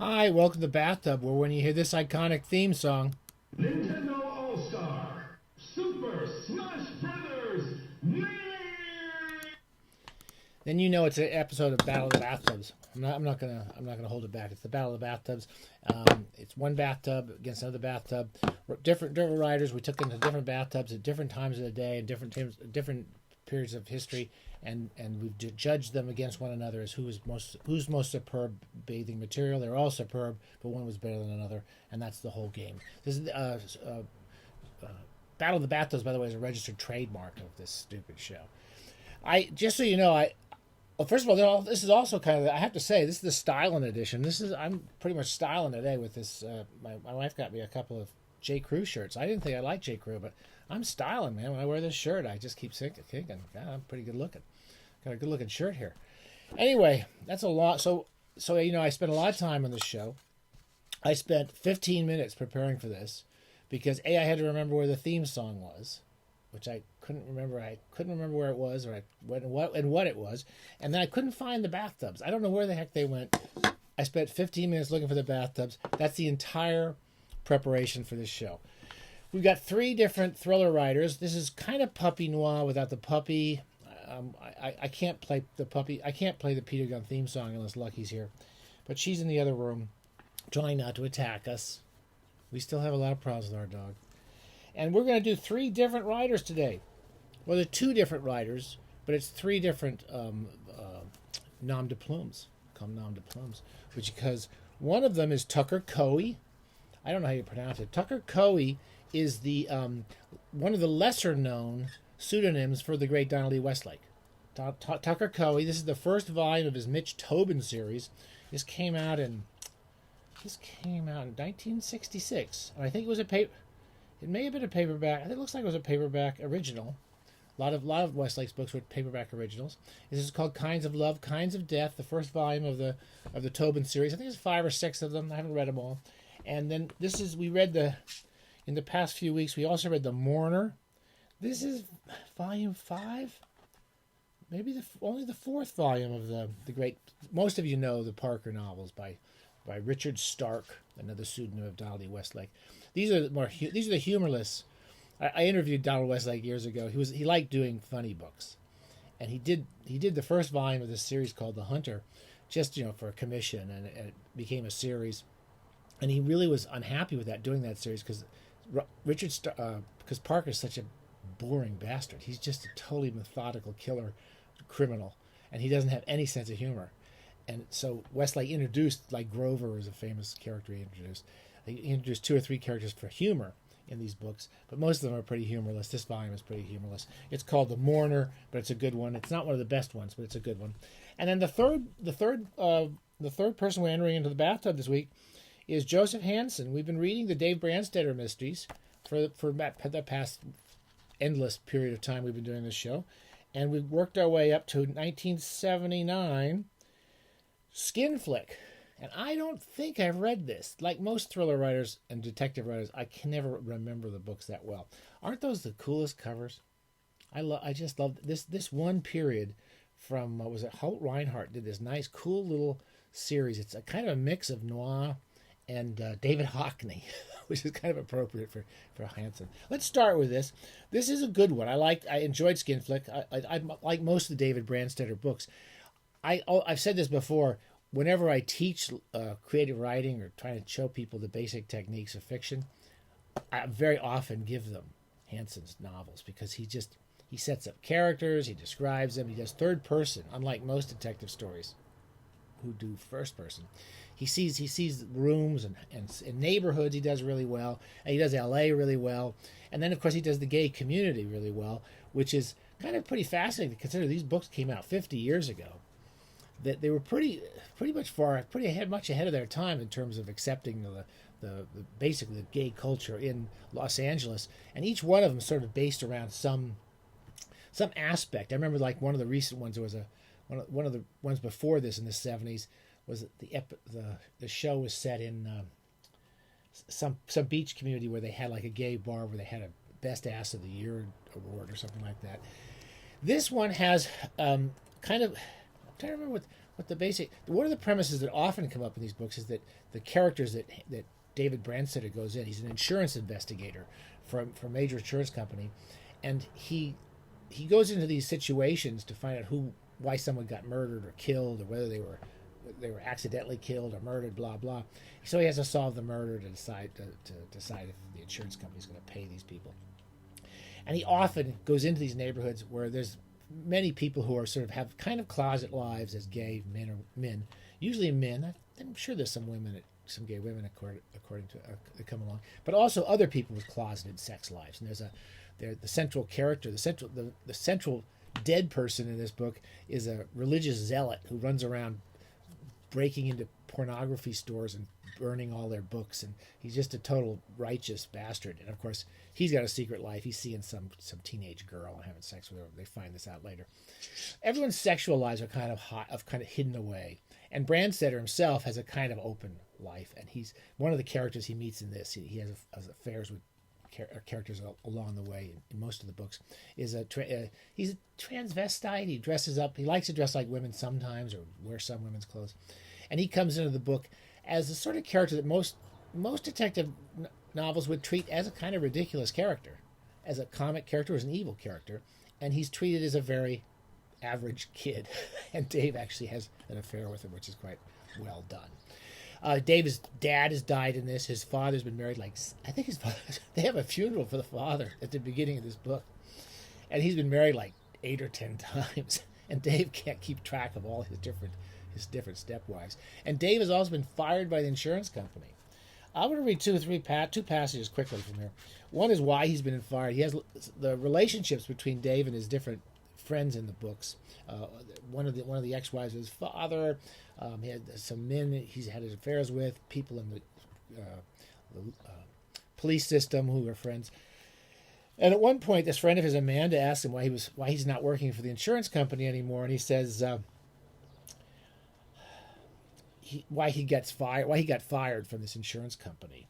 Hi, welcome to Bathtub, where when you hear this iconic theme song, Nintendo All-Star Super Smash Brothers Melee! then you know it's an episode of Battle of the Bathtubs. I'm not gonna hold it back. It's the Battle of the Bathtubs. It's one bathtub against another bathtub. Different riders. We took into different bathtubs at different times of the day and different periods of history, and we've judged them against one another as who's most superb bathing material. They're all superb, but one was better than another, and that's the whole game. This is Battle of the Bathtubs, by the way, is a registered trademark of this stupid show. Just so you know, well, first of all, this is also kind of, I have to say, this is the styling edition. I'm pretty much styling today with this. My wife got me a couple of J. Crew shirts. I didn't think I liked J. Crew, but I'm styling, man. When I wear this shirt, I just keep thinking, God, I'm pretty good looking. Got a good looking shirt here. Anyway, that's a lot. So I spent a lot of time on this show. I spent 15 minutes preparing for this because I had to remember where the theme song was, which I couldn't remember. I couldn't remember where it was or what it was, and then I couldn't find the bathtubs. I don't know where the heck they went. I spent 15 minutes looking for the bathtubs. That's the entire preparation for this show. We've got three different thriller writers. This is kind of puppy noir without the puppy. I can't play the puppy. I can't play the Peter Gunn theme song unless Lucky's here, but she's in the other room, trying not to attack us. We still have a lot of problems with our dog. And we're going to do three different writers today. Well, there are two different writers, but it's three different nom de plumes. Called nom de plumes. Because one of them is Tucker Coe. I don't know how you pronounce it. Tucker Coe is the one of the lesser known pseudonyms for the great Donald E. Westlake. Tucker Coe. This is the first volume of his Mitch Tobin series. This came out in 1966, and I think it was a paper. It may have been a paperback. It looks like it was a paperback original. A lot of Westlake's books were paperback originals. This is called Kinds of Love, Kinds of Death, the first volume of the Tobin series. I think there's 5 or 6 of them. I haven't read them all. And then in the past few weeks, we also read the Mourner. This is volume 5, maybe only the 4th volume of the great. Most of you know the Parker novels by Richard Stark, another pseudonym of Donald E. Westlake. These are the humorless. I interviewed Donald Westlake years ago. He liked doing funny books, and he did the first volume of this series called The Hunter, just for a commission, and it became a series. And he really was unhappy with doing that series because Parker's such a boring bastard. He's just a totally methodical killer criminal, and he doesn't have any sense of humor. And so Westlake introduced, like Grover is a famous character he introduced. He introduced 2 or 3 characters for humor in these books, but most of them are pretty humorless. This volume is pretty humorless. It's called The Mourner, but it's a good one. It's not one of the best ones, but it's a good one. And then the third person we're entering into the bathtub this week is Joseph Hansen. We've been reading the Dave Brandstetter mysteries for the past endless period of time we've been doing this show, and we've worked our way up to 1979. Skinflick. And I don't think I've read this. Like most thriller writers and detective writers, I can never remember the books that well. Aren't those the coolest covers? I just love this one period from, was it Holt Reinhardt did this nice, cool little series. It's a kind of a mix of noir and David Hockney, which is kind of appropriate for Hansen. Let's start with this. This is a good one. I enjoyed Skinflick. I like most of the David Brandstetter books. I've said this before. Whenever I teach creative writing or trying to show people the basic techniques of fiction, I very often give them Hansen's novels because he sets up characters, he describes them, he does third person, unlike most detective stories who do first person. He sees rooms and neighborhoods he does really well, and he does LA really well, and then of course he does the gay community really well, which is kind of pretty fascinating to consider. These books came out 50 years ago. That they were pretty much ahead of their time in terms of accepting basically the gay culture in Los Angeles, and each one of them sort of based around some aspect. I remember like one of the recent ones was one of the ones before this in the 70s was the show was set in some beach community where they had like a gay bar where they had a best ass of the year award or something like that. This one has kind of. I'm trying to remember one of the premises that often come up in these books is that the characters that David Brandstetter goes in, he's an insurance investigator for a major insurance company, and he goes into these situations to find out why someone got murdered or killed, or whether they were accidentally killed or murdered, blah blah. So he has to solve the murder to decide if the insurance company is going to pay these people. And he often goes into these neighborhoods where there's many people who are sort of have kind of closet lives as gay men, usually men. I'm sure there's some gay women according to that come along, but also other people with closeted sex lives. And there's the central character, the central dead person in this book is a religious zealot who runs around breaking into pornography stores and burning all their books, and he's just a total righteous bastard. And of course, he's got a secret life. He's seeing some teenage girl and having sex with her. They find this out later. Everyone's sexual lives are kind of hidden away, and Brandstetter himself has a kind of open life. And he's one of the characters he meets in this. He has affairs with characters along the way in most of the books. He's a transvestite. He dresses up. He likes to dress like women sometimes, or wear some women's clothes. And he comes into the book as the sort of character that most detective novels would treat as a kind of ridiculous character, as a comic character, as an evil character, and he's treated as a very average kid. And Dave actually has an affair with him, which is quite well done. Dave's dad has died in this. His father's been married they have a funeral for the father at the beginning of this book, and he's been married like 8 or 10 times, and Dave can't keep track of all his different stepwives. And Dave has also been fired by the insurance company. I'm going to read two passages quickly from here. One is why he's been fired. He has the relationships between Dave and his different friends in the books. One of the ex-wives of his father. He had some men he's had his affairs with, people in the police system who are friends. And at one point, this friend of his, Amanda, asks him why he's not working for the insurance company anymore, and he says why he got fired from this insurance company.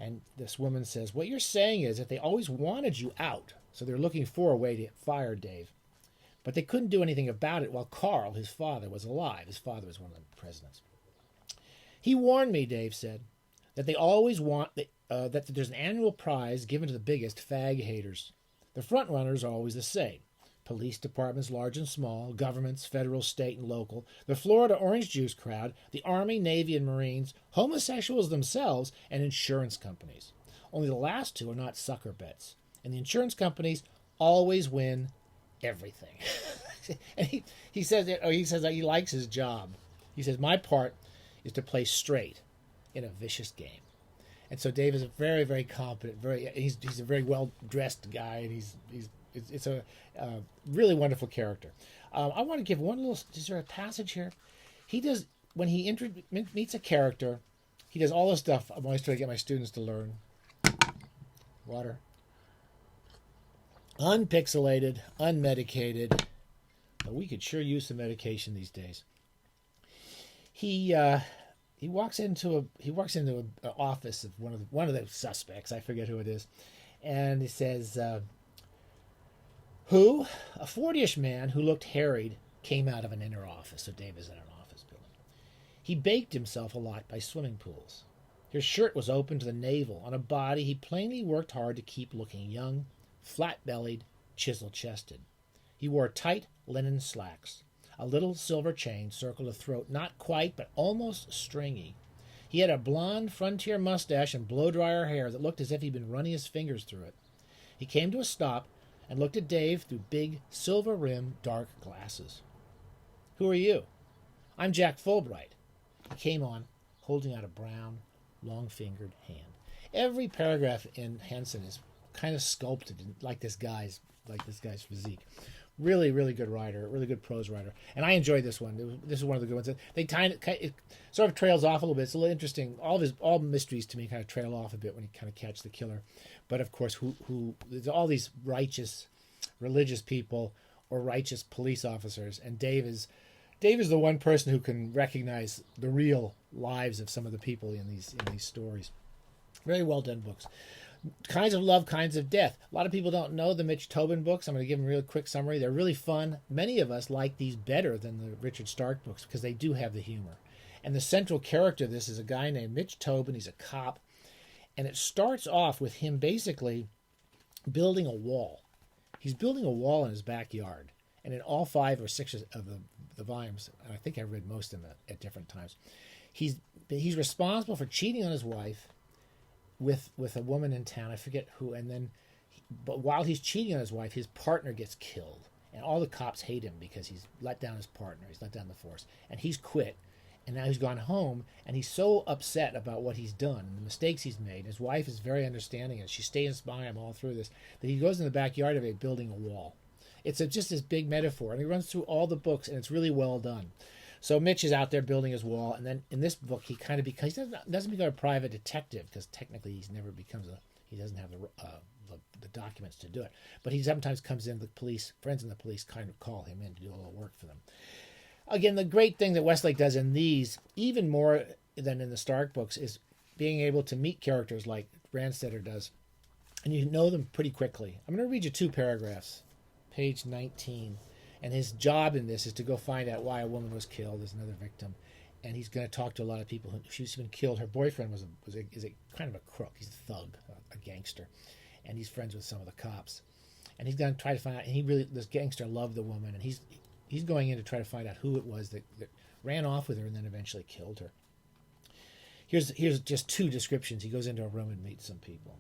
And this woman says, what you're saying is that they always wanted you out, so they're looking for a way to fire Dave. But they couldn't do anything about it while Carl, his father, was alive. His father was one of the presidents. He warned me, Dave said, that they always want that there's an annual prize given to the biggest fag haters. The front runners are always the same. Police departments, large and small, governments, federal, state, and local, the Florida orange juice crowd, the Army, Navy, and Marines, homosexuals themselves, and insurance companies. Only the last two are not sucker bets. And the insurance companies always win everything. And he says that he likes his job. He says, my part is to play straight in a vicious game. And so Dave is a very, very competent, he's a very well-dressed guy, and it's a really wonderful character. I want to give one little, is there a passage here? He does, when he meets a character, he does all this stuff I'm always trying to get my students to learn. Water. Unpixelated, unmedicated, but we could sure use some medication these days. He walks into an office of one of the suspects. I forget who it is, and he says, "Who? A 40-ish man who looked harried came out of an inner office." So Dave is in an office building. He baked himself a lot by swimming pools. His shirt was open to the navel on a body he plainly worked hard to keep looking young, flat-bellied, chisel-chested. He wore tight linen slacks. A little silver chain circled a throat not quite but almost stringy. He had a blonde frontier mustache and blow-dryer hair that looked as if he'd been running his fingers through it. He came to a stop and looked at Dave through big, silver-rimmed, dark glasses. "Who are you?" "I'm Jack Fulbright." He came on, holding out a brown, long-fingered hand. Every paragraph in Hansen is kind of sculpted like this guy's physique. Really, really good writer, really good prose writer, and I enjoyed this one. This is one of the good ones. It sort of trails off a little bit. It's a little interesting. All mysteries to me kind of trail off a bit when you kind of catch the killer. But of course, there's all these righteous, religious people or righteous police officers, and Dave is the one person who can recognize the real lives of some of the people in these stories. Very well done books. Kinds of Love, Kinds of Death. A lot of people don't know the Mitch Tobin books. I'm going to give them a real quick summary. They're really fun. Many of us like these better than the Richard Stark books because they do have the humor. And the central character of this is a guy named Mitch Tobin. He's a cop. And it starts off with him basically building a wall. He's building a wall in his backyard. And in all 5 or 6 of the volumes, and I think I read most of them at different times, he's responsible for cheating on his wife with a woman in town. I forget who. And then, but while he's cheating on his wife, his partner gets killed. And all the cops hate him because he's let down his partner. He's let down the force. And he's quit. And now he's gone home, and he's so upset about what he's done and the mistakes he's made. His wife is very understanding, and she stays by him all through this, that he goes in the backyard of it building a wall. It's just this big metaphor, and he runs through all the books, and it's really well done. So Mitch is out there building his wall, and then in this book, he kind of becomes, he doesn't become a private detective, because technically he doesn't have the documents to do it. But he sometimes comes in, the police, friends in the police kind of call him in to do a little work for them. Again, the great thing that Westlake does in these, even more than in the Stark books, is being able to meet characters like Brandstetter does, and you know them pretty quickly. I'm going to read you 2 paragraphs, page 19, and his job in this is to go find out why a woman was killed. There's another victim, and he's going to talk to a lot of people. She's been killed. Her boyfriend is a kind of a crook. He's a thug, a gangster, and he's friends with some of the cops. And he's going to try to find out. And this gangster loved the woman, and he's going in to try to find out who it was that ran off with her and then eventually killed her. Here's just 2 descriptions. He goes into a room and meets some people.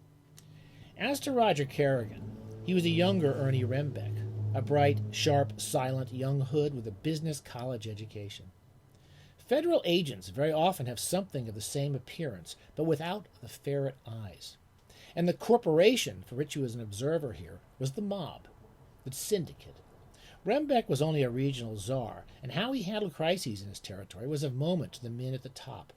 As to Roger Kerrigan, he was a younger Ernie Rembeck, a bright, sharp, silent young hood with a business college education. Federal agents very often have something of the same appearance, but without the ferret eyes. And the corporation, for which he was an observer here, was the mob, the syndicate. Rembeck was only a regional czar, and how he handled crises in his territory was of moment to the men at the top.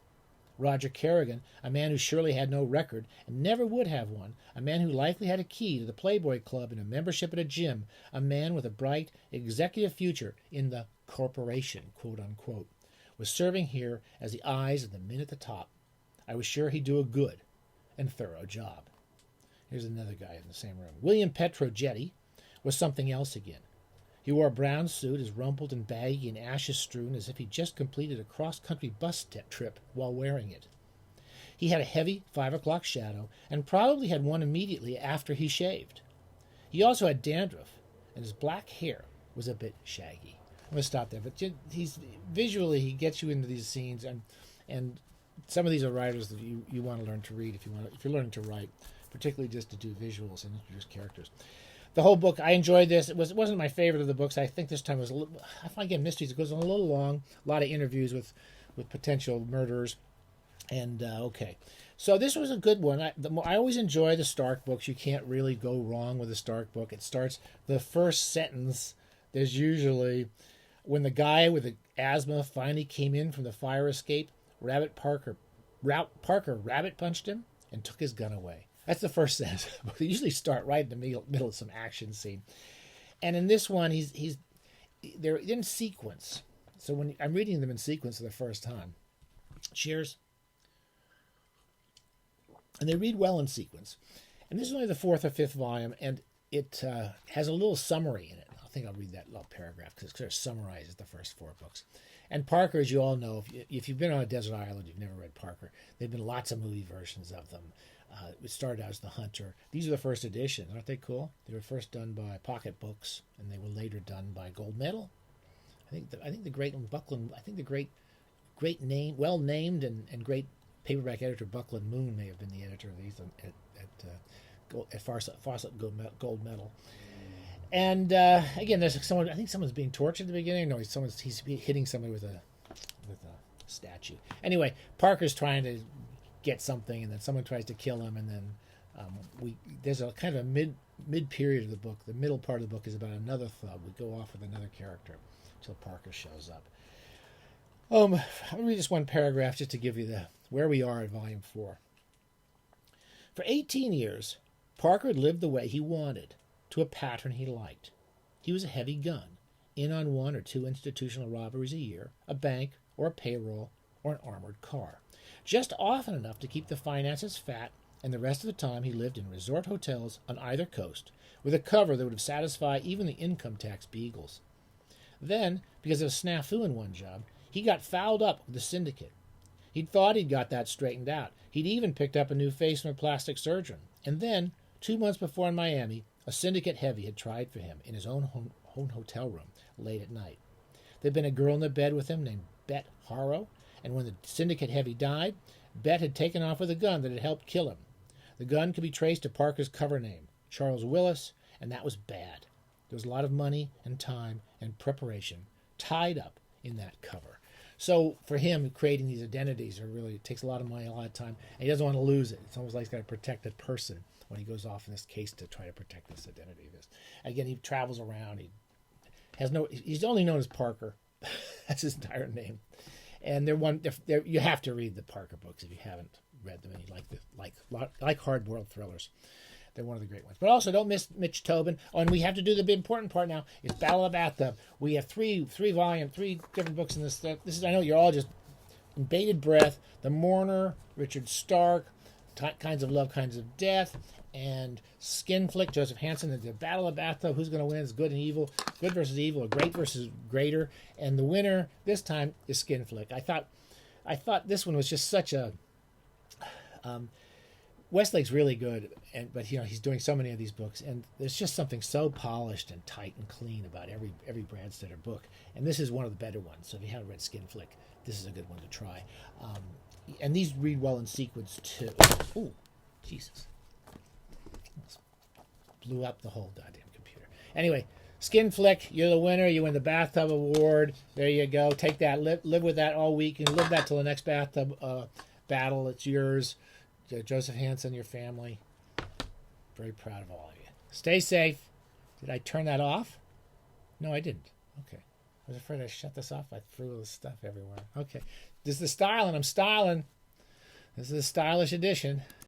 Roger Kerrigan, a man who surely had no record and never would have one, a man who likely had a key to the Playboy Club and a membership at a gym, a man with a bright executive future in the corporation, quote unquote, was serving here as the eyes of the men at the top. I was sure he'd do a good and thorough job. Here's another guy in the same room. William Petrojetti was something else again. He wore a brown suit, as rumpled and baggy and ashes-strewn as if he'd just completed a cross-country bus trip while wearing it. He had a heavy 5 o'clock shadow, and probably had one immediately after he shaved. He also had dandruff, and his black hair was a bit shaggy. I'm going to stop there, but visually he gets you into these scenes, and some of these are writers that you want to learn to read if you're learning to write, particularly just to do visuals and introduce characters. The whole book, I enjoyed this. It wasn't my favorite of the books. I think this time was I find again mysteries. It goes a little long. A lot of interviews with potential murderers. And okay, so this was a good one. I always enjoy the Stark books. You can't really go wrong with a Stark book. It starts the first sentence. There's usually when the guy with the asthma finally came in from the fire escape. Parker rabbit punched him and took his gun away. That's the first sentence. They usually start right in the middle of some action scene. And in this one, they're in sequence. So when I'm reading them in sequence for the first time, cheers. And they read well in sequence. And this is only the 4th or 5th volume, and it has a little summary in it. I think I'll read that little paragraph because it sort of summarizes the first 4 books. And Parker, as you all know, if you've been on a desert island, you've never read Parker. There have been lots of movie versions of them. It started out as The Hunter. These are the first editions. Aren't they cool? They were first done by Pocket Books, and they were later done by Gold Medal. I think the great Buckland. I think the great name, well named and great paperback editor Buckland Moon may have been the editor of these at Fawcett Gold Medal. And again, there's someone. I think someone's being tortured at the beginning. No, he's hitting somebody with a statue. Anyway, Parker's trying to get something, and then someone tries to kill him, and then there's a kind of a mid period of the book. The middle part of the book is about another thug. We go off with another character until Parker shows up. I'll read this one paragraph just to give you where we are in Volume 4. For 18 years, Parker had lived the way he wanted, to a pattern he liked. He was a heavy gun, in on 1 or 2 institutional robberies a year, a bank or a payroll or an armored car. Just often enough to keep the finances fat and the rest of the time he lived in resort hotels on either coast, with a cover that would have satisfied even the income tax beagles. Then, because of a snafu in one job, he got fouled up with the syndicate. He'd thought he'd got that straightened out. He'd even picked up a new face from a plastic surgeon. And then, 2 months before in Miami, a syndicate heavy had tried for him in his own hotel room late at night. There'd been a girl in the bed with him named Bet Harrow, and when the syndicate heavy died, Bet had taken off with a gun that had helped kill him. The gun could be traced to Parker's cover name, Charles Willis, and that was bad. There was a lot of money and time and preparation tied up in that cover. So for him, creating these identities it takes a lot of money, a lot of time, and he doesn't want to lose it. It's almost like he's got to protect that person when he goes off in this case to try to protect this identity. Again, he travels around. He's only known as Parker. That's his entire name. And you have to read the Parker books if you haven't read them and you like hard-boiled thrillers. They're one of the great ones. But also, don't miss Mitch Tobin. Oh, and we have to do the important part now. It's Battle of the Bathtub. We have three different books in this. This is, I know you're all just in bated breath. The Mourner, Richard Stark, Kinds of Love, Kinds of Death, and Skinflick, Joseph Hansen. The Battle of the Bathtub. Who's going to win? It's good and evil. Good versus evil. Or great versus greater. And the winner this time is Skinflick. I thought this one was just such a. Westlake's really good, but he's doing so many of these books, and there's just something so polished and tight and clean about every Brandstetter book, and this is one of the better ones. So if you haven't read Skinflick, this is a good one to try. And these read well in sequence too. Ooh, Jesus! Blew up the whole goddamn computer. Anyway, Skinflick, you're the winner. You win the Bathtub Award. There you go. Take that. Live with that all week. You can live that till the next Bathtub Battle. It's yours. Joseph Hansen, your family. Very proud of all of you. Stay safe. Did I turn that off? No, I didn't. Okay. I was afraid I shut this off. I threw all this stuff everywhere. Okay. This is the styling. I'm styling. This is a stylish edition.